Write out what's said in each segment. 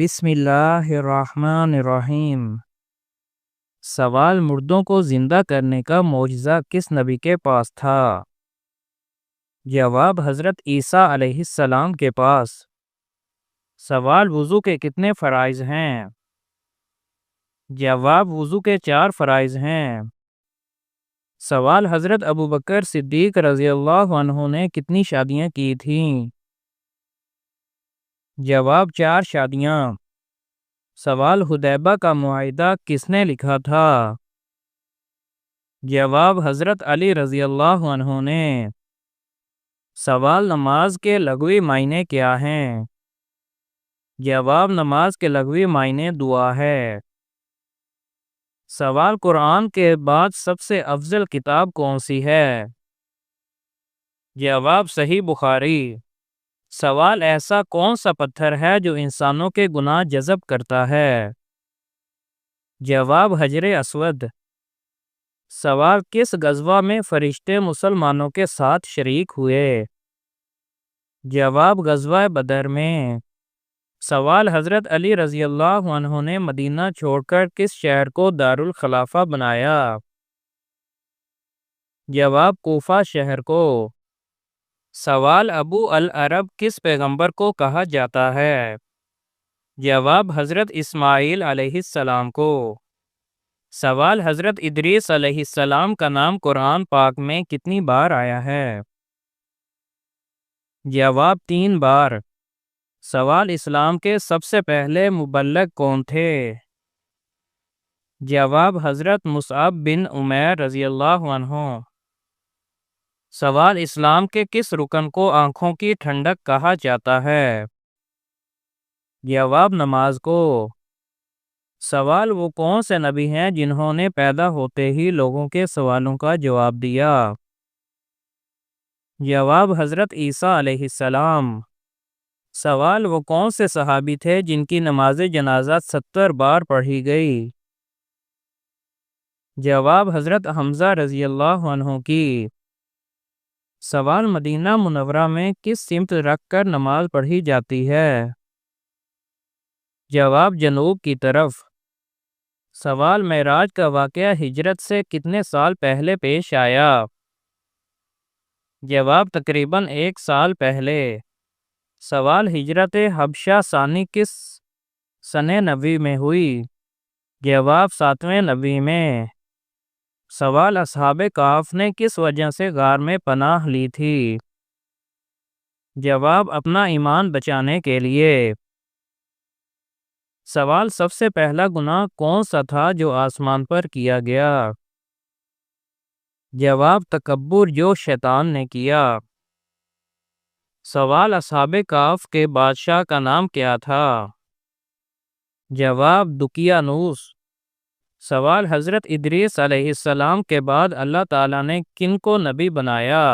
بسم اللہ الرحمن الرحیم۔ سوال: مردوں کو زندہ کرنے کا معجزہ کس نبی کے پاس تھا؟ جواب: حضرت عیسیٰ علیہ السلام کے پاس۔ سوال: وضو کے کتنے فرائض ہیں؟ جواب: وضو کے 4 فرائض ہیں۔ سوال: حضرت ابوبکر صدیق رضی اللہ عنہ نے کتنی شادیاں کی تھیں؟ جواب: 4 شادیاں۔ سوال: حدیبیہ کا معاہدہ کس نے لکھا تھا؟ جواب: حضرت علی رضی اللہ عنہ نے۔ سوال: نماز کے لغوی معنی کیا ہیں؟ جواب: نماز کے لغوی معنی دعا ہے۔ سوال: قرآن کے بعد سب سے افضل کتاب کون سی ہے؟ جواب: صحیح بخاری۔ سوال: ایسا کون سا پتھر ہے جو انسانوں کے گناہ جذب کرتا ہے؟ جواب: حجر اسود۔ سوال: کس غزوہ میں فرشتے مسلمانوں کے ساتھ شریک ہوئے؟ جواب: غزوہ بدر میں۔ سوال: حضرت علی رضی اللہ عنہ نے مدینہ چھوڑ کر کس شہر کو دارالخلافہ بنایا؟ جواب: کوفہ شہر کو۔ سوال: ابو العرب کس پیغمبر کو کہا جاتا ہے؟ جواب: حضرت اسماعیل علیہ السلام کو۔ سوال: حضرت ادریس علیہ السلام کا نام قرآن پاک میں کتنی بار آیا ہے؟ جواب: 3 بار۔ سوال: اسلام کے سب سے پہلے مبلغ کون تھے؟ جواب: حضرت مصعب بن عمیر رضی اللہ عنہ۔ سوال: اسلام کے کس رکن کو آنکھوں کی ٹھنڈک کہا جاتا ہے؟ جواب: نماز کو۔ سوال: وہ کون سے نبی ہیں جنہوں نے پیدا ہوتے ہی لوگوں کے سوالوں کا جواب دیا؟ جواب: حضرت عیسیٰ علیہ السلام۔ سوال: وہ کون سے صحابی تھے جن کی نماز جنازہ 70 بار پڑھی گئی؟ جواب: حضرت حمزہ رضی اللہ عنہ کی۔ سوال: مدینہ منورہ میں کس سمت رکھ کر نماز پڑھی جاتی ہے؟ جواب: جنوب کی طرف۔ سوال: معراج کا واقعہ ہجرت سے کتنے سال پہلے پیش آیا؟ جواب: تقریباً 1 سال پہلے۔ سوال: ہجرت حبشہ ثانی کس سنہ نبوی میں ہوئی؟ جواب: 7ویں نبوی میں۔ سوال: اصحاب کہف نے کس وجہ سے غار میں پناہ لی تھی؟ جواب: اپنا ایمان بچانے کے لیے۔ سوال: سب سے پہلا گناہ کون سا تھا جو آسمان پر کیا گیا؟ جواب: تکبر جو شیطان نے کیا۔ سوال: اصحاب کہف کے بادشاہ کا نام کیا تھا؟ جواب: دقیانوس۔ سوال: حضرت ادریس علیہ السلام کے بعد اللہ تعالیٰ نے کن کو نبی بنایا؟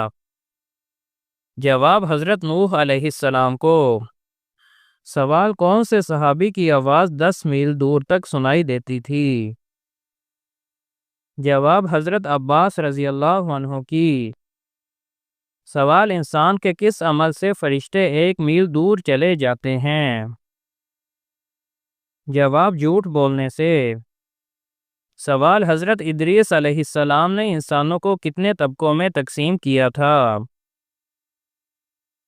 جواب: حضرت نوح علیہ السلام کو۔ سوال: کون سے صحابی کی آواز 10 میل دور تک سنائی دیتی تھی؟ جواب: حضرت عباس رضی اللہ عنہ کی۔ سوال: انسان کے کس عمل سے فرشتے 1 میل دور چلے جاتے ہیں؟ جواب: جھوٹ بولنے سے۔ سوال: حضرت ادریس علیہ السلام نے انسانوں کو کتنے طبقوں میں تقسیم کیا تھا؟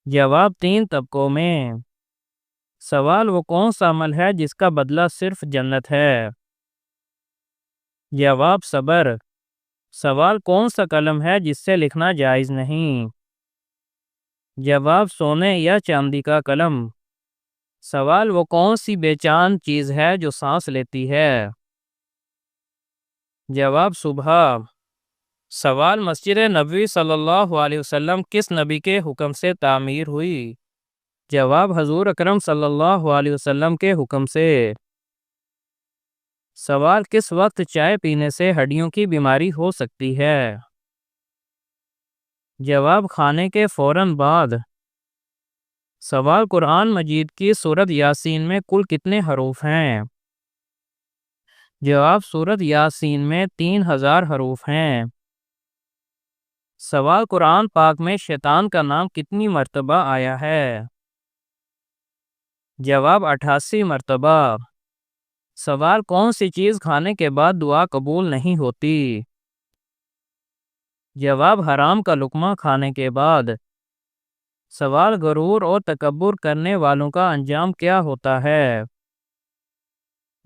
جواب: 3 طبقوں میں۔ سوال: وہ کون سا عمل ہے جس کا بدلہ صرف جنت ہے؟ جواب: صبر۔ سوال: کون سا قلم ہے جس سے لکھنا جائز نہیں؟ جواب: سونے یا چاندی کا قلم۔ سوال: وہ کون سی بے جان چیز ہے جو سانس لیتی ہے؟ جواب: صبح۔ سوال: مسجد نبوی صلی اللہ علیہ وسلم کس نبی کے حکم سے تعمیر ہوئی؟ جواب: حضور اکرم صلی اللہ علیہ وسلم کے حکم سے۔ سوال: کس وقت چائے پینے سے ہڈیوں کی بیماری ہو سکتی ہے؟ جواب: کھانے کے فوراً بعد۔ سوال: قرآن مجید کی سورۃ یاسین میں کل کتنے حروف ہیں؟ جواب: سورۃ یاسین میں 3000 حروف ہیں۔ سوال: قرآن پاک میں شیطان کا نام کتنی مرتبہ آیا ہے؟ جواب 88 مرتبہ۔ سوال کون سی چیز کھانے کے بعد دعا قبول نہیں ہوتی؟ جواب حرام کا لقمہ کھانے کے بعد۔ سوال غرور اور تکبر کرنے والوں کا انجام کیا ہوتا ہے؟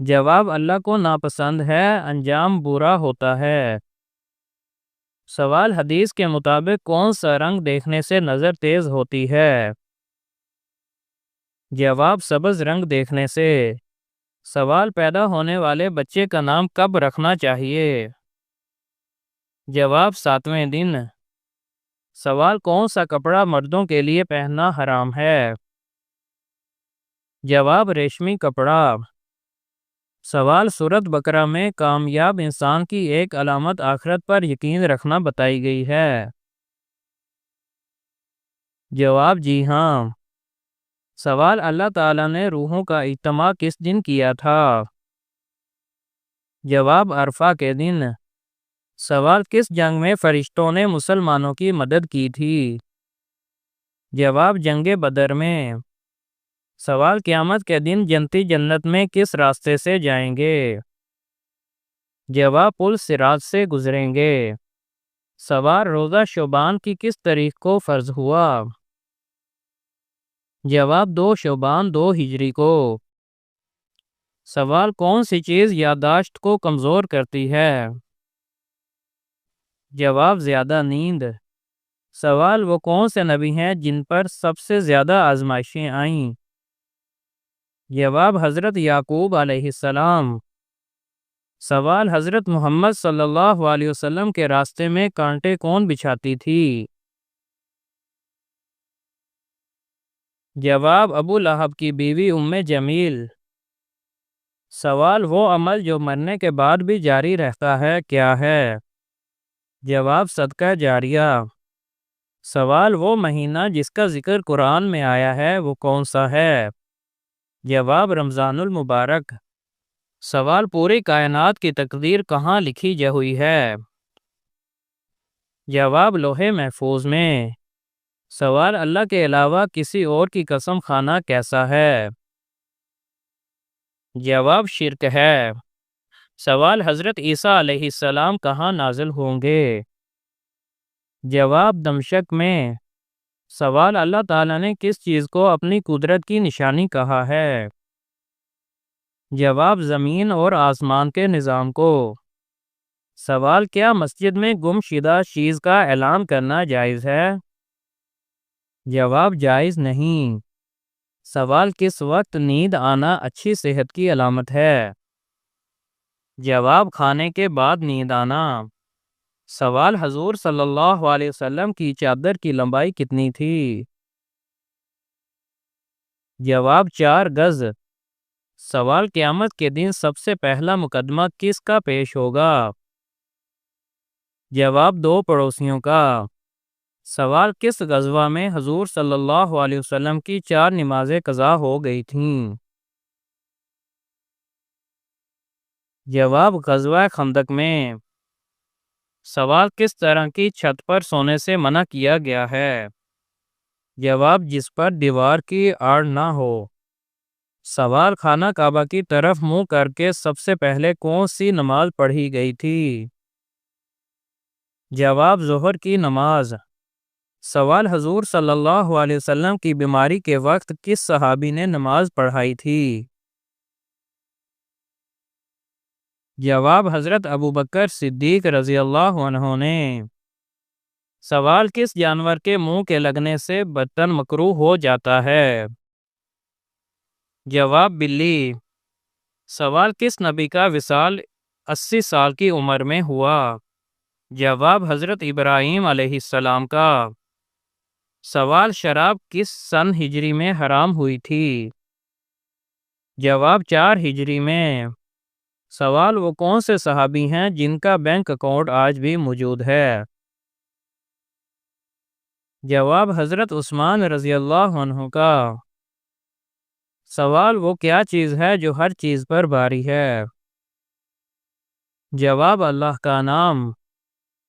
جواب اللہ کو ناپسند ہے، انجام برا ہوتا ہے۔ سوال حدیث کے مطابق کون سا رنگ دیکھنے سے نظر تیز ہوتی ہے؟ جواب سبز رنگ دیکھنے سے۔ سوال پیدا ہونے والے بچے کا نام کب رکھنا چاہیے؟ جواب 7ویں دن۔ سوال کون سا کپڑا مردوں کے لیے پہننا حرام ہے؟ جواب ریشمی کپڑا۔ سوال سورۃ بقرہ میں کامیاب انسان کی ایک علامت آخرت پر یقین رکھنا بتائی گئی ہے۔ جواب جی ہاں۔ سوال اللہ تعالیٰ نے روحوں کا اجتماع کس دن کیا تھا؟ جواب عرفہ کے دن۔ سوال کس جنگ میں فرشتوں نے مسلمانوں کی مدد کی تھی؟ جواب جنگ بدر میں۔ سوال قیامت کے دن جنتی جنت میں کس راستے سے جائیں گے؟ جواب پل صراط سے گزریں گے۔ سوال روزہ شعبان کی کس تاریخ کو فرض ہوا؟ جواب 2 شعبان 2 ہجری کو۔ سوال کون سی چیز یادداشت کو کمزور کرتی ہے؟ جواب زیادہ نیند۔ سوال وہ کون سے نبی ہیں جن پر سب سے زیادہ آزمائشیں آئیں؟ جواب حضرت یعقوب علیہ السلام۔ سوال حضرت محمد صلی اللہ علیہ وسلم کے راستے میں کانٹے کون بچھاتی تھی؟ جواب ابو لہب کی بیوی جمیل۔ سوال وہ عمل جو مرنے کے بعد بھی جاری رہتا ہے کیا ہے؟ جواب صدقہ جاریہ۔ سوال وہ مہینہ جس کا ذکر قرآن میں آیا ہے وہ کون سا ہے؟ جواب رمضان المبارک۔ سوال پوری کائنات کی تقدیر کہاں لکھی ہوئی ہے؟ جواب لوح محفوظ میں۔ سوال اللہ کے علاوہ کسی اور کی قسم کھانا کیسا ہے؟ جواب شرک ہے۔ سوال حضرت عیسیٰ علیہ السلام کہاں نازل ہوں گے؟ جواب دمشق میں۔ سوال اللہ تعالیٰ نے کس چیز کو اپنی قدرت کی نشانی کہا ہے؟ جواب زمین اور آسمان کے نظام کو۔ سوال کیا مسجد میں گم شدہ چیز کا اعلان کرنا جائز ہے؟ جواب جائز نہیں۔ سوال کس وقت نیند آنا اچھی صحت کی علامت ہے؟ جواب کھانے کے بعد نیند آنا۔ سوال حضور صلی اللہ علیہ وسلم کی چادر کی لمبائی کتنی تھی؟ جواب 4 گز۔ سوال قیامت کے دن سب سے پہلا مقدمہ کس کا پیش ہوگا؟ جواب 2 پڑوسیوں کا۔ سوال کس غزوہ میں حضور صلی اللہ علیہ وسلم کی 4 نمازیں قضا ہو گئی تھیں؟ جواب غزوہ خندق میں۔ سوال کس طرح کی چھت پر سونے سے منع کیا گیا ہے؟ جواب جس پر دیوار کی آڑ نہ ہو۔ سوال خانہ کعبہ کی طرف منہ کر کے سب سے پہلے کون سی نماز پڑھی گئی تھی؟ جواب ظہر کی نماز۔ سوال حضور صلی اللہ علیہ وسلم کی بیماری کے وقت کس صحابی نے نماز پڑھائی تھی؟ جواب حضرت ابوبکر صدیق رضی اللہ عنہ نے۔ سوال کس جانور کے منہ کے لگنے سے برتن مکروہ ہو جاتا ہے؟ جواب بلی۔ سوال کس نبی کا وصال 80 سال کی عمر میں ہوا؟ جواب حضرت ابراہیم علیہ السلام کا۔ سوال شراب کس سن ہجری میں حرام ہوئی تھی؟ جواب 4 ہجری میں۔ سوال وہ کون سے صحابی ہیں جن کا بینک اکاؤنٹ آج بھی موجود ہے؟ جواب حضرت عثمان رضی اللہ عنہ کا۔ سوال وہ کیا چیز ہے جو ہر چیز پر باری ہے؟ جواب اللہ کا نام۔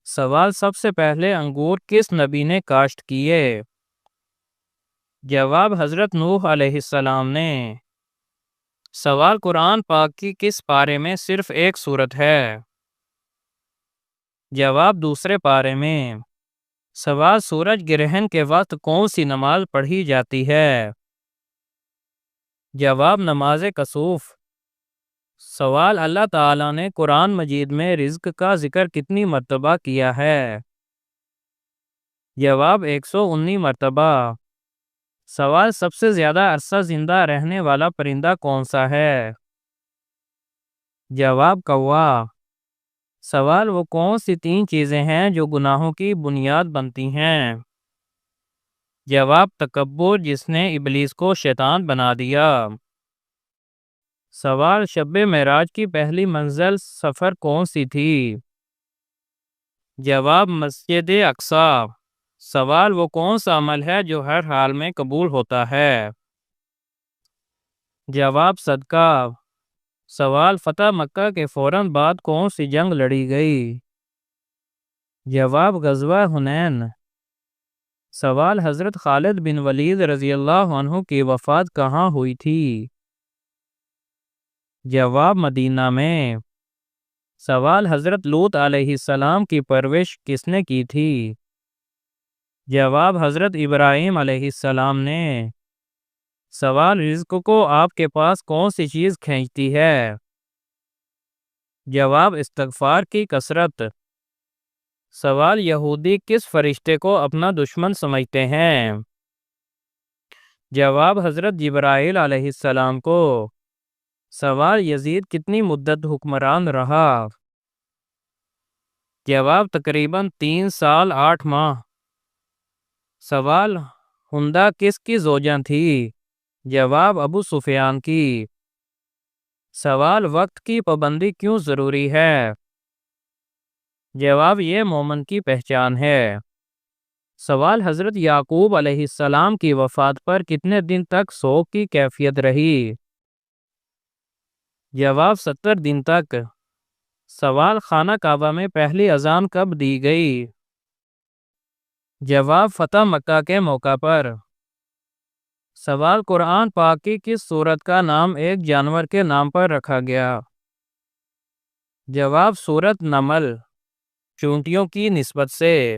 سوال سب سے پہلے انگور کس نبی نے کاشت کیے؟ جواب حضرت نوح علیہ السلام نے۔ سوال قرآن پاک کی کس پارے میں صرف ایک سورت ہے؟ جواب دوسرے پارے میں۔ سوال سورج گرہن کے وقت کون سی نماز پڑھی جاتی ہے؟ جواب نماز کسوف۔ سوال اللہ تعالیٰ نے قرآن مجید میں رزق کا ذکر کتنی مرتبہ کیا ہے؟ جواب 119 مرتبہ۔ سوال سب سے زیادہ عرصہ زندہ رہنے والا پرندہ کون سا ہے؟ جواب کوا۔ سوال وہ کون سی 3 چیزیں ہیں جو گناہوں کی بنیاد بنتی ہیں؟ جواب تکبر، جس نے ابلیس کو شیطان بنا دیا۔ سوال شب معراج کی پہلی منزل سفر کون سی تھی؟ جواب مسجد اقصی۔ سوال وہ کون سا عمل ہے جو ہر حال میں قبول ہوتا ہے؟ جواب صدقہ۔ سوال فتح مکہ کے فوراً بعد کون سی جنگ لڑی گئی؟ جواب غزوہ حنین۔ سوال حضرت خالد بن ولید رضی اللہ عنہ کی وفات کہاں ہوئی تھی؟ جواب مدینہ میں۔ سوال حضرت لوط علیہ السلام کی پرورش کس نے کی تھی؟ جواب حضرت ابراہیم علیہ السلام نے۔ سوال رزق کو آپ کے پاس کون سی چیز کھینچتی ہے؟ جواب استغفار کی کثرت۔ سوال یہودی کس فرشتے کو اپنا دشمن سمجھتے ہیں؟ جواب حضرت جبرائیل علیہ السلام کو۔ سوال یزید کتنی مدت حکمران رہا؟ جواب تقریباً 3 سال 8 ماہ۔ سوال ہندا کس کی زوجہ تھی؟ جواب ابو سفیان کی۔ سوال وقت کی پابندی کیوں ضروری ہے؟ جواب یہ مومن کی پہچان ہے۔ سوال حضرت یعقوب علیہ السلام کی وفات پر کتنے دن تک سوگ کی کیفیت رہی؟ جواب 70 دن تک۔ سوال خانہ کعبہ میں پہلی اذان کب دی گئی؟ جواب فتح مکہ کے موقع پر۔ سوال قرآن پاک کی کس سورت کا نام ایک جانور کے نام پر رکھا گیا؟ جواب سورت نمل، چونٹیوں کی نسبت سے۔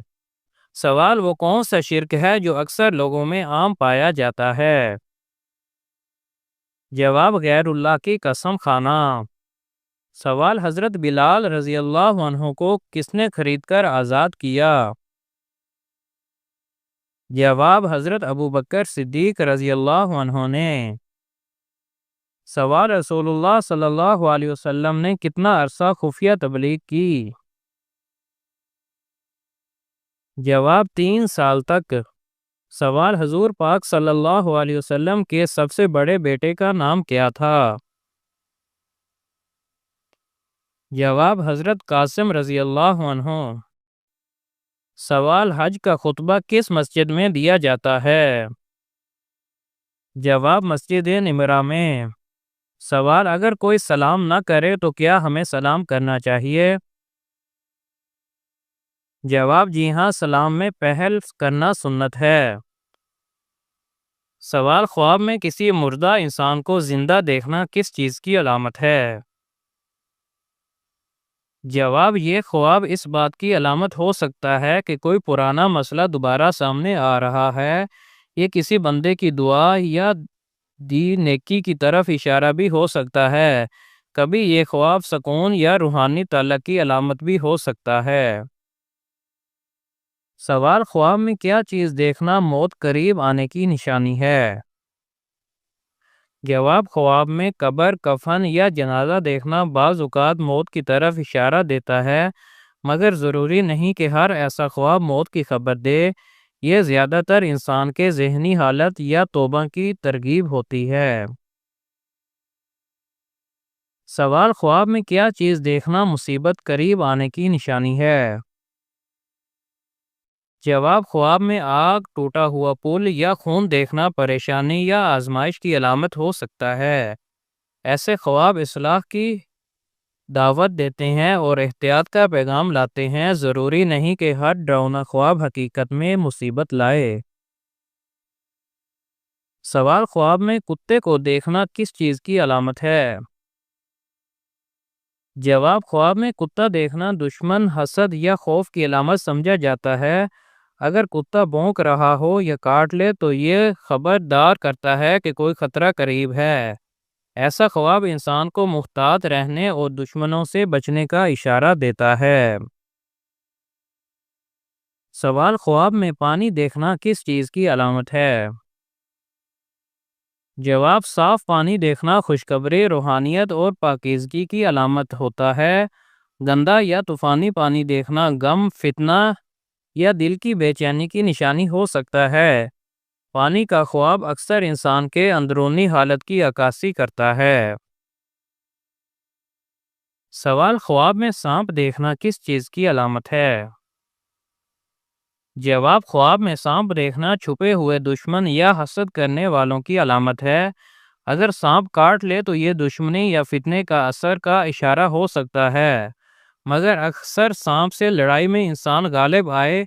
سوال وہ کون سا شرک ہے جو اکثر لوگوں میں عام پایا جاتا ہے؟ جواب غیر اللہ کی قسم کھانا۔ سوال حضرت بلال رضی اللہ عنہ کو کس نے خرید کر آزاد کیا؟ جواب حضرت ابوبکر صدیق رضی اللہ عنہ نے۔ سوال رسول اللہ صلی اللہ علیہ وسلم نے کتنا عرصہ خفیہ تبلیغ کی؟ جواب 3 سال تک۔ سوال حضور پاک صلی اللہ علیہ وسلم کے سب سے بڑے بیٹے کا نام کیا تھا؟ جواب حضرت قاسم رضی اللہ عنہ۔ سوال حج کا خطبہ کس مسجد میں دیا جاتا ہے؟ جواب مسجد نمرہ میں۔ سوال اگر کوئی سلام نہ کرے تو کیا ہمیں سلام کرنا چاہیے؟ جواب جی ہاں، سلام میں پہل کرنا سنت ہے۔ سوال خواب میں کسی مردہ انسان کو زندہ دیکھنا کس چیز کی علامت ہے؟ جواب یہ خواب اس بات کی علامت ہو سکتا ہے کہ کوئی پرانا مسئلہ دوبارہ سامنے آ رہا ہے۔ یہ کسی بندے کی دعا یا دی نیکی کی طرف اشارہ بھی ہو سکتا ہے۔ کبھی یہ خواب سکون یا روحانی تعلق کی علامت بھی ہو سکتا ہے۔ سوال خواب میں کیا چیز دیکھنا موت قریب آنے کی نشانی ہے؟ جواب خواب میں قبر، کفن یا جنازہ دیکھنا بعض اوقات موت کی طرف اشارہ دیتا ہے، مگر ضروری نہیں کہ ہر ایسا خواب موت کی خبر دے۔ یہ زیادہ تر انسان کے ذہنی حالت یا توبہ کی ترغیب ہوتی ہے۔ سوال خواب میں کیا چیز دیکھنا مصیبت قریب آنے کی نشانی ہے؟ جواب خواب میں آگ، ٹوٹا ہوا پل یا خون دیکھنا پریشانی یا آزمائش کی علامت ہو سکتا ہے۔ ایسے خواب اصلاح کی دعوت دیتے ہیں اور احتیاط کا پیغام لاتے ہیں۔ ضروری نہیں کہ ہر ڈراؤنا خواب حقیقت میں مصیبت لائے۔ سوال، خواب میں کتے کو دیکھنا کس چیز کی علامت ہے؟ جواب، خواب میں کتا دیکھنا دشمن، حسد یا خوف کی علامت سمجھا جاتا ہے۔ اگر کتا بھونک رہا ہو یا کاٹ لے تو یہ خبردار کرتا ہے کہ کوئی خطرہ قریب ہے۔ ایسا خواب انسان کو محتاط رہنے اور دشمنوں سے بچنے کا اشارہ دیتا ہے۔ سوال، خواب میں پانی دیکھنا کس چیز کی علامت ہے؟ جواب، صاف پانی دیکھنا خوشخبری، روحانیت اور پاکیزگی کی علامت ہوتا ہے۔ گندا یا طوفانی پانی دیکھنا غم، فتنہ یا دل کی بے چینی کی نشانی ہو سکتا ہے۔ پانی کا خواب اکثر انسان کے اندرونی حالت کی عکاسی کرتا ہے۔ سوال، خواب میں سانپ دیکھنا کس چیز کی علامت ہے؟ جواب، خواب میں سانپ دیکھنا چھپے ہوئے دشمن یا حسد کرنے والوں کی علامت ہے۔ اگر سانپ کاٹ لے تو یہ دشمنی یا فتنے کا اثر کا اشارہ ہو سکتا ہے، مگر اکثر سانپ سے لڑائی میں انسان غالب آئے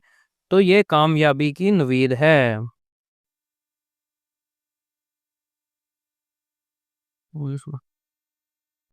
تو یہ کامیابی کی نوید ہے۔